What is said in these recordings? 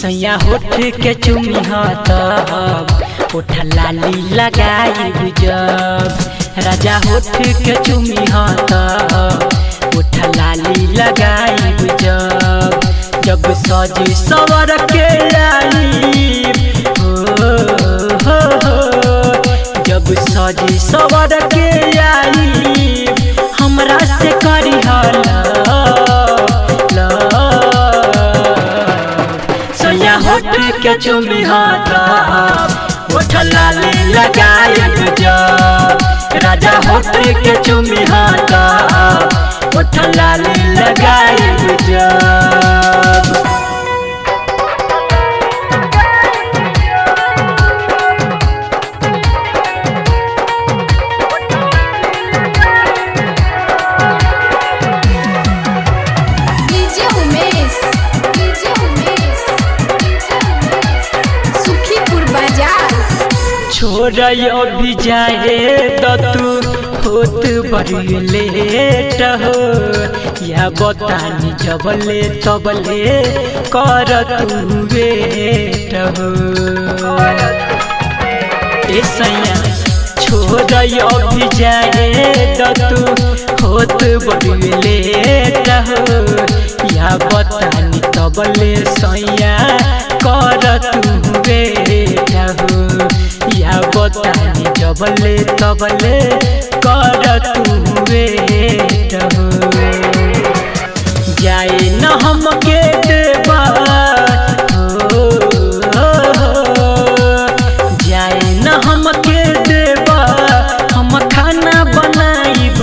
सैया होठ के चुमी तब ओठ लाली लगाई जब राजा होठ के चुमी तब ओठ लाली लगाई जब सजी सवर के आई जब सजी सवर के आई हमरा से करी सैया होठ के चुमी तब ओठ लाली लगाई जब राजा होठ के चुमी तब ओठ लाली लगाई जब छोड़य अभी जाए तू होत बड़ी लेट हो या बतानी जबले तबले कर तू वेट हो सैया छोड़य अभी जाए तू होत बड़ी लेट हो या बतानी तबले सैया कर तू वेट हो या बतानी जबले तबले कर तू वेट हो जाए न हमके देबा जाए न हमके देबा हम खाना बनाइब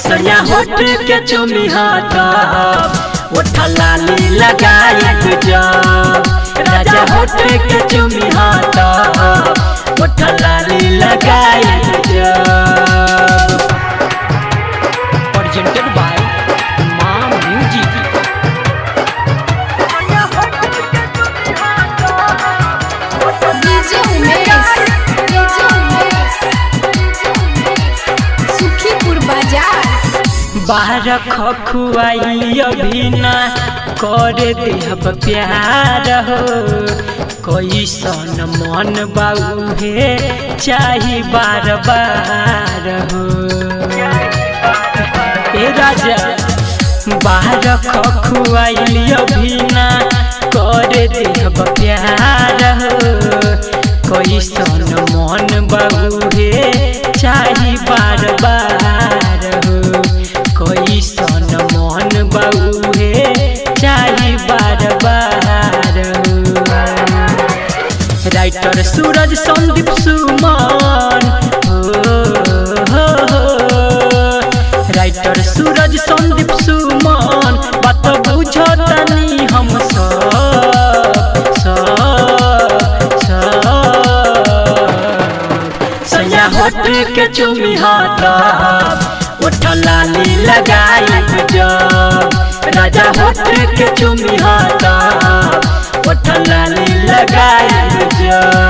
सैया होठ के चुमी तब ओठ लाली लगाई जब राजा होठ के चुमी तब ओठ लाली लगाई जब प्रेजेंटेड बाय मां म्यूजिक डीजे उमेश सुखीपुर बाजार बाहर खखुआई अभी ना कर देहब प्यार हो कोई सन मन बाऊ हे चाही बार बार हो राजा बाहर खखुआई अभी ना कर देहब प्यार हो कोई सन मन बाऊ हे चाही बार बार हो कोई सन मन बाऊ हे चाही बार बार राइटर सूरज संदीप सुमन राइटर सूरज संदीप सुमन बात बुझतनी हम सैया होठ के चुमी तब ओठ लाली लगाई जब राजा होठ के चुमी तब ओठ लाली लगाई जब।